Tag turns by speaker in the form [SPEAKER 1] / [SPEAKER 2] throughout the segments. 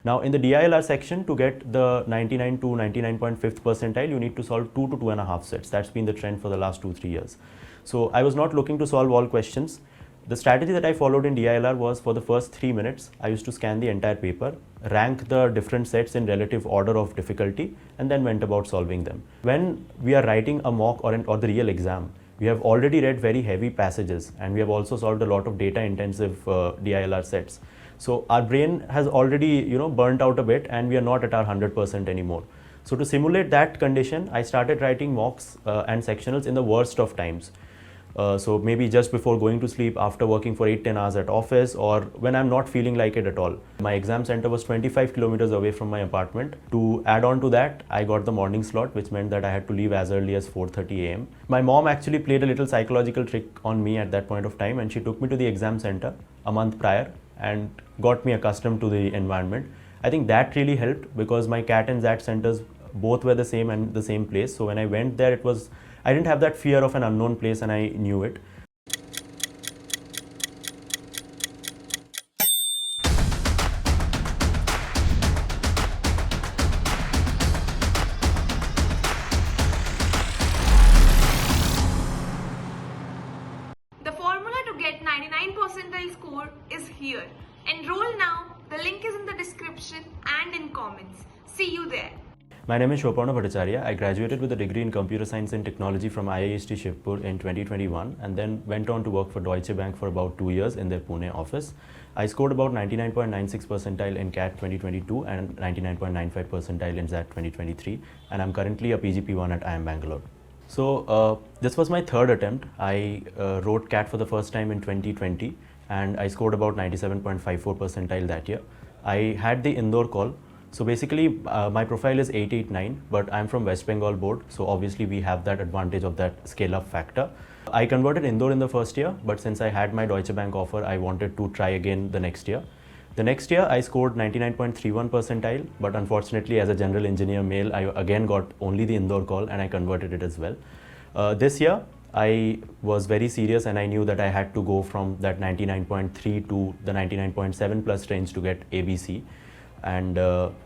[SPEAKER 1] Now in the DILR section, to get the 99 to 99.5th percentile, you need to solve 2 to 2.5 sets. That's been the trend for the last 2-3 years. So I was not looking to solve all questions. The strategy that I followed in DILR was, for the first 3 minutes, I used to scan the entire paper, rank the different sets in relative order of difficulty, and then went about solving them. When we are writing a mock or the real exam, we have already read very heavy passages, and we have also solved a lot of data intensive DILR sets. So our brain has already burnt out a bit, and we are not at our 100% anymore. So to simulate that condition, I started writing mocks and sectionals in the worst of times. So maybe just before going to sleep, after working for 8-10 hours at office, or when I'm not feeling like it at all. My exam center was 25 kilometers away from my apartment. To add on to that, I got the morning slot, which meant that I had to leave as early as 4:30 a.m. My mom actually played a little psychological trick on me at that point of time, and she took me to the exam center a month prior and got me accustomed to the environment. I think that really helped, because my CAT and XAT centers both were the same and the same place. So when I went there, I didn't have that fear of an unknown place, and I knew it.
[SPEAKER 2] The formula to get 99 percentile score is here. Enroll now. The link is in the description and in comments. See you there.
[SPEAKER 1] My name is Souparno Bhattacharya. I graduated with a degree in Computer Science and Technology from IIST Shivpur in 2021, and then went on to work for Deutsche Bank for about 2 years in their Pune office. I scored about 99.96 percentile in CAT 2022 and 99.95 percentile in XAT 2023, and I'm currently a PGP1 at IIM Bangalore. So this was my third attempt. I wrote CAT for the first time in 2020, and I scored about 97.54 percentile that year. I had the Indore call. So basically, my profile is 889, but I'm from West Bengal board, so obviously we have that advantage of that scale-up factor. I converted Indore in the first year, but since I had my Deutsche Bank offer, I wanted to try again the next year. The next year, I scored 99.31 percentile, but unfortunately, as a general engineer male, I again got only the Indore call, and I converted it as well. This year, I was very serious, and I knew that I had to go from that 99.3 to the 99.7 plus range to get ABC. And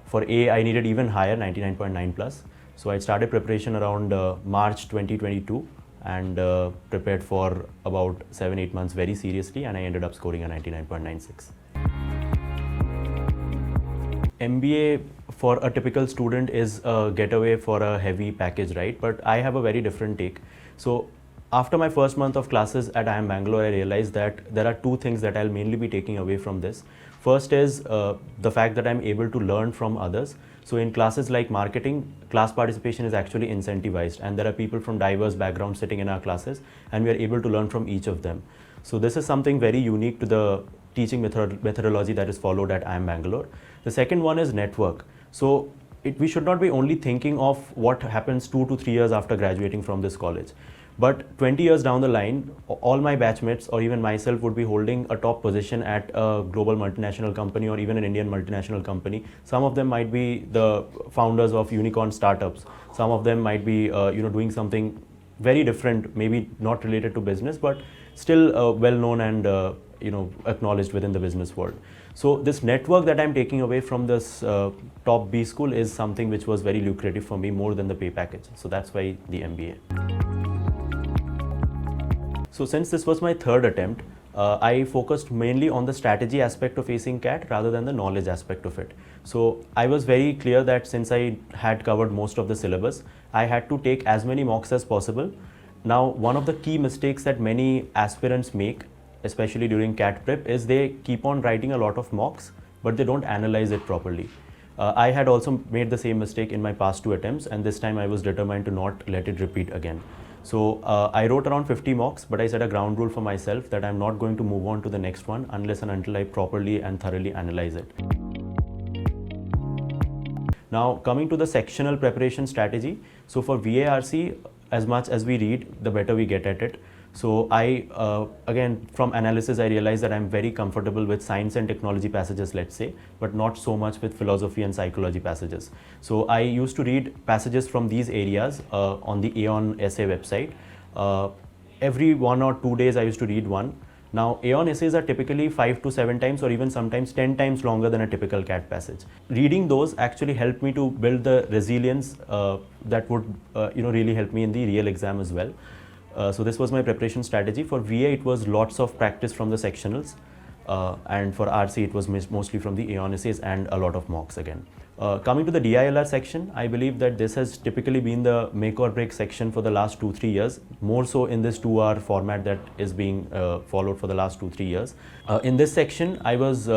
[SPEAKER 1] for A, I needed even higher, 99.9 plus. So I started preparation around March 2022, and prepared for about 7-8 months very seriously, and I ended up scoring a 99.96. MBA for a typical student is a getaway for a heavy package, right? But I have a very different take. So after my first month of classes at IIM Bangalore, I realized that there are two things that I'll mainly be taking away from this. First is the fact that I'm able to learn from others. So in classes like marketing, class participation is actually incentivized, and there are people from diverse backgrounds sitting in our classes, and we are able to learn from each of them. So this is something very unique to the teaching methodology that is followed at IIM Bangalore. The second one is network. So we should not be only thinking of what happens 2 to 3 years after graduating from this college. But 20 years down the line, all my batchmates or even myself would be holding a top position at a global multinational company or even an Indian multinational company. Some of them might be the founders of unicorn startups. Some of them might be doing something very different, maybe not related to business, but still well known and acknowledged within the business world. So this network that I'm taking away from this top B school is something which was very lucrative for me, more than the pay package. So that's why the MBA. So since this was my third attempt, I focused mainly on the strategy aspect of acing CAT rather than the knowledge aspect of it. So I was very clear that since I had covered most of the syllabus, I had to take as many mocks as possible. Now, one of the key mistakes that many aspirants make, especially during CAT prep, is they keep on writing a lot of mocks, but they don't analyze it properly. I had also made the same mistake in my past 2 attempts, and this time I was determined to not let it repeat again. So I wrote around 50 mocks, but I set a ground rule for myself that I'm not going to move on to the next one unless and until I properly and thoroughly analyze it. Now, coming to the sectional preparation strategy. So for VARC, as much as we read, the better we get at it. So again, from analysis, I realized that I'm very comfortable with science and technology passages, let's say, but not so much with philosophy and psychology passages. So I used to read passages from these areas on the Aeon essay website. Every 1 or 2 days, I used to read one. Now, Aeon essays are typically 5 to 7 times or even sometimes 10 times longer than a typical CAT passage. Reading those actually helped me to build the resilience that would really help me in the real exam as well. So this was my preparation strategy. For VA, it was lots of practice from the sectionals. And for RC, it was mostly from the Aeon essays and a lot of mocks again. Coming to the DILR section, I believe that this has typically been the make or break section for the last 2-3 years, more so in this 2-hour format that is being followed for the last 2-3 years. In this section, I was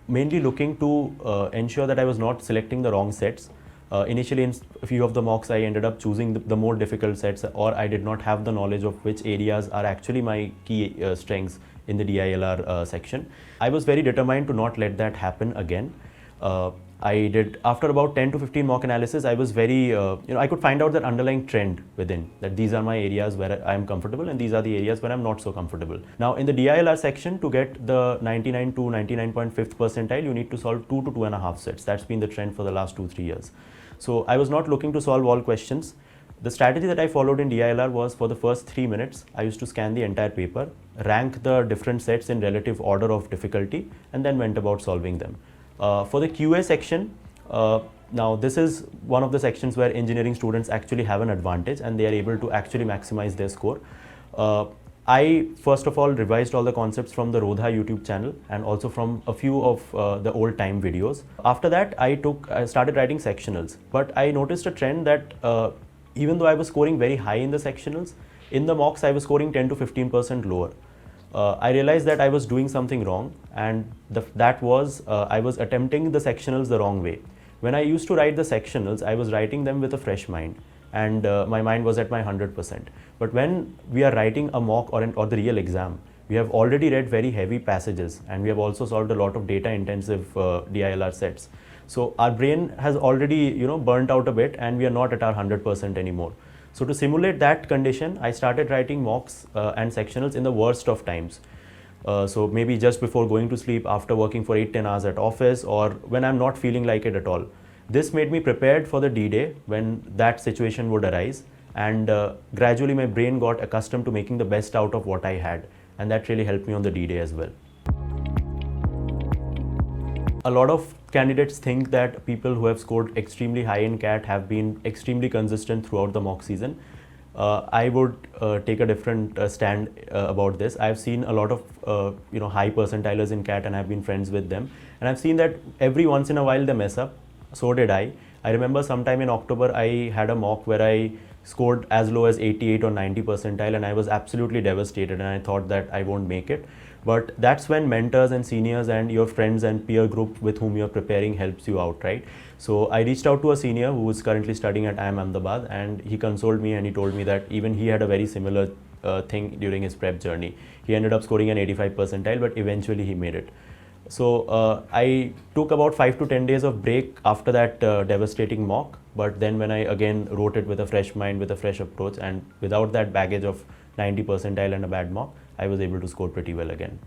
[SPEAKER 1] mainly looking to ensure that I was not selecting the wrong sets. Initially, in a few of the mocks, I ended up choosing the more difficult sets, or I did not have the knowledge of which areas are actually my key strengths in the DILR section. I was very determined to not let that happen again. I did, after about 10 to 15 mock analysis, I was very, I could find out that underlying trend within, that these are my areas where I am comfortable and these are the areas where I'm not so comfortable. Now, in the DILR section, to get the 99 to 99.5th percentile, you need to solve 2 to 2.5 sets. That's been the trend for the last 2-3 years. So I was not looking to solve all questions. The strategy that I followed in DILR was, for the first 3 minutes, I used to scan the entire paper, rank the different sets in relative order of difficulty, and then went about solving them. For the QA section, now this is one of the sections where engineering students actually have an advantage and they are able to actually maximize their score. I first of all revised all the concepts from the Rodha YouTube channel and also from a few of the old time videos. After that, I started writing sectionals, but I noticed a trend that even though I was scoring very high in the sectionals, in the mocks I was scoring 10 to 15% lower. I realized that I was doing something wrong, and that was I was attempting the sectionals the wrong way. When I used to write the sectionals, I was writing them with a fresh mind, and my mind was at my 100%. But when we are writing a mock or the real exam, we have already read very heavy passages, and we have also solved a lot of data intensive DILR sets. So our brain has already burnt out a bit, and we are not at our 100% anymore. So to simulate that condition, I started writing mocks and sectionals in the worst of times. So maybe just before going to sleep, after working for 8-10 hours at office, or when I'm not feeling like it at all. This made me prepared for the D-Day when that situation would arise, and gradually my brain got accustomed to making the best out of what I had, and that really helped me on the D-Day as well. A lot of candidates think that people who have scored extremely high in CAT have been extremely consistent throughout the mock season. I would take a different stand about this. I've seen a lot of high percentilers in CAT, and I've been friends with them, and I've seen that every once in a while they mess up. So did I. I remember sometime in October I had a mock where I scored as low as 88 or 90 percentile, and I was absolutely devastated, and I thought that I won't make it. But that's when mentors and seniors and your friends and peer group with whom you're preparing helps you out, right? So I reached out to a senior who is currently studying at IIM Ahmedabad, and he consoled me and he told me that even he had a very similar thing during his prep journey. He ended up scoring an 85 percentile, but eventually he made it. So I took about 5 to 10 days of break after that devastating mock, but then when I again wrote it with a fresh mind, with a fresh approach, and without that baggage of 90 percentile and a bad mock, I was able to score pretty well again.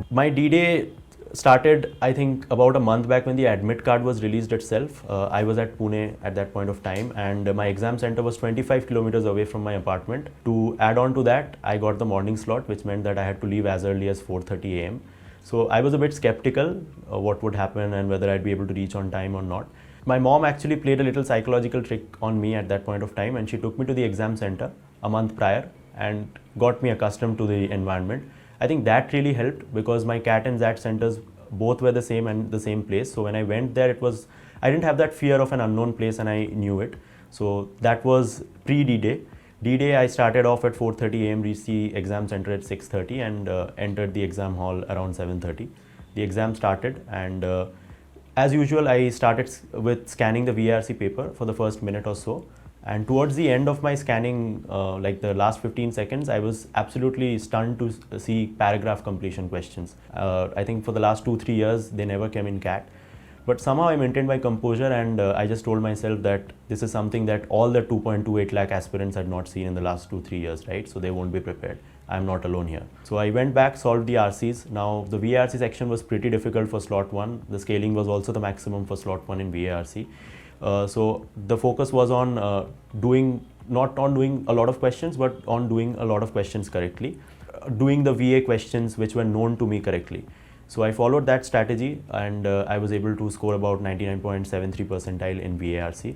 [SPEAKER 1] My D-Day started, I think, about a month back when the admit card was released itself. I was at Pune at that point of time, and my exam center was 25 kilometers away from my apartment. To add on to that, I got the morning slot, which meant that I had to leave as early as 4:30 a.m. So I was a bit skeptical what would happen and whether I'd be able to reach on time or not. My mom actually played a little psychological trick on me at that point of time, and she took me to the exam center a month prior and got me accustomed to the environment. I think that really helped because my CAT and XAT centers both were the same and the same place. So when I went there, I didn't have that fear of an unknown place, and I knew it. So that was pre-D-Day. D-Day, I started off at 4:30 a.m., reached the exam center at 6:30, and entered the exam hall around 7:30. The exam started, and as usual, I started with scanning the VARC paper for the first minute or so. And towards the end of my scanning, like the last 15 seconds, I was absolutely stunned to see paragraph completion questions. I think for the last 2-3 years, they never came in CAT. But somehow I maintained my composure, and I just told myself that this is something that all the 2.28 lakh aspirants had not seen in the last 2-3 years, right? So they won't be prepared. I'm not alone here. So I went back, solved the RCs. Now the VARC section was pretty difficult for slot 1. The scaling was also the maximum for slot 1 in VARC. So the focus was on doing not on doing a lot of questions, but on doing a lot of questions correctly, doing the VA questions which were known to me correctly. So I followed that strategy, and I was able to score about 99.73 percentile in VARC.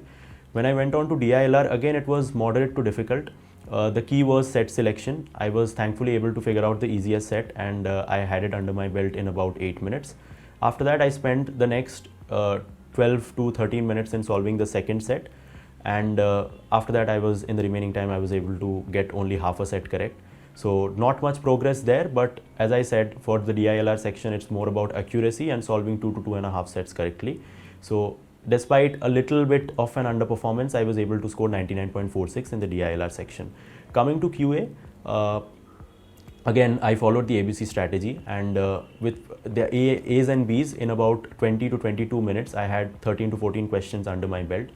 [SPEAKER 1] When I went on to DILR, again it was moderate to difficult. The key was set selection. I was thankfully able to figure out the easiest set, and I had it under my belt in about 8 minutes. After that, I spent the next 12 to 13 minutes in solving the second set, and after that, in the remaining time I was able to get only half a set correct. So not much progress there, but as I said, for the DILR section, it's more about accuracy and solving 2 to 2.5 sets correctly. So despite a little bit of an underperformance, I was able to score 99.46 in the DILR section. Coming to QA, again, I followed the ABC strategy, and with the A's and B's, in about 20 to 22 minutes, I had 13 to 14 questions under my belt.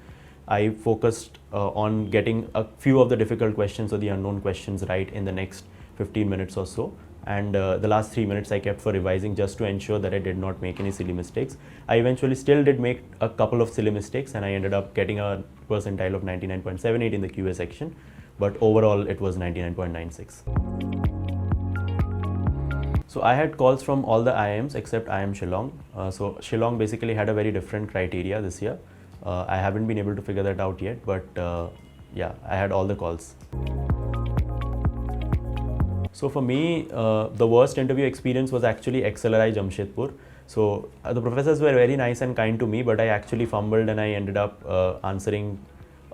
[SPEAKER 1] I focused on getting a few of the difficult questions or the unknown questions right in the next 15 minutes or so. And the last 3 minutes I kept for revising, just to ensure that I did not make any silly mistakes. I eventually still did make a couple of silly mistakes, and I ended up getting a percentile of 99.78 in the QA section, but overall it was 99.96. So I had calls from all the IIMs except IIM Shillong. So Shillong basically had a very different criteria this year. I haven't been able to figure that out yet, but yeah, I had all the calls. So for me, the worst interview experience was actually XLRI Jamshedpur. So the professors were very nice and kind to me, but I actually fumbled and I ended up answering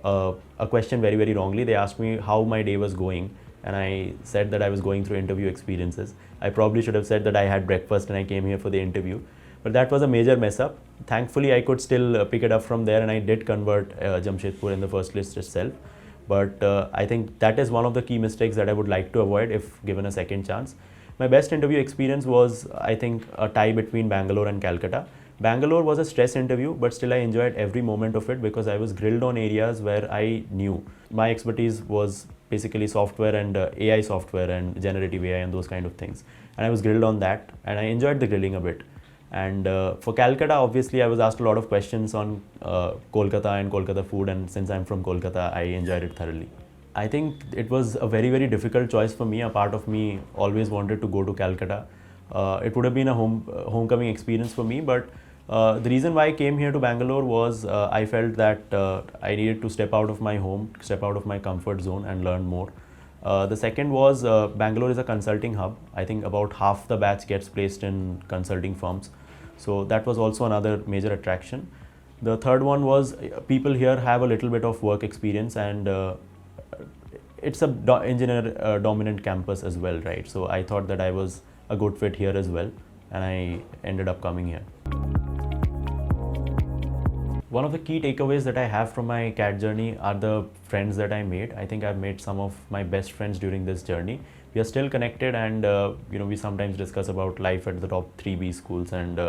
[SPEAKER 1] a question very, very wrongly. They asked me how my day was going, and I said that I was going through interview experiences. I probably should have said that I had breakfast and I came here for the interview, but that was a major mess up. Thankfully, I could still pick it up from there, and I did convert Jamshedpur in the first list itself. But I think that is one of the key mistakes that I would like to avoid if given a second chance. My best interview experience was, I think, a tie between Bangalore and Calcutta. Bangalore was a stress interview, but still I enjoyed every moment of it because I was grilled on areas where I knew. My expertise was basically software and AI software and generative AI and those kind of things. And I was grilled on that, and I enjoyed the grilling a bit. And for Calcutta, obviously, I was asked a lot of questions on Kolkata and Kolkata food, and since I'm from Kolkata, I enjoyed it thoroughly. I think it was a very, very difficult choice for me. A part of me always wanted to go to Calcutta. It would have been a homecoming experience for me, but the reason why I came here to Bangalore was I felt that I needed to step out of my home, step out of my comfort zone and learn more. The second was Bangalore is a consulting hub. I think about half the batch gets placed in consulting firms. So that was also another major attraction. The third one was people here have a little bit of work experience, and it's a engineer dominant campus as well, right? So I thought that I was a good fit here as well, and I ended up coming here. One of the key takeaways that I have from my CAT journey are the friends that I made. I think I've made some of my best friends during this journey. We are still connected, and we sometimes discuss about life at the top 3B schools, and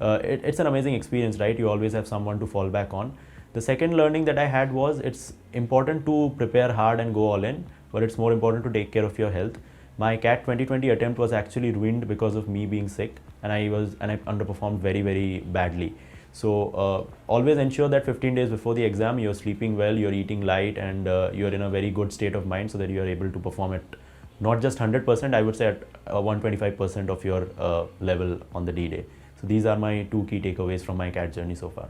[SPEAKER 1] it's an amazing experience, right? You always have someone to fall back on. The second learning that I had was it's important to prepare hard and go all in, but it's more important to take care of your health. My CAT 2020 attempt was actually ruined because of me being sick, and I underperformed very, very badly. So always ensure that 15 days before the exam, you're sleeping well, you're eating light, and you're in a very good state of mind so that you're able to perform at not just 100%, I would say at 125% of your level on the D-Day. So these are my two key takeaways from my CAT journey so far.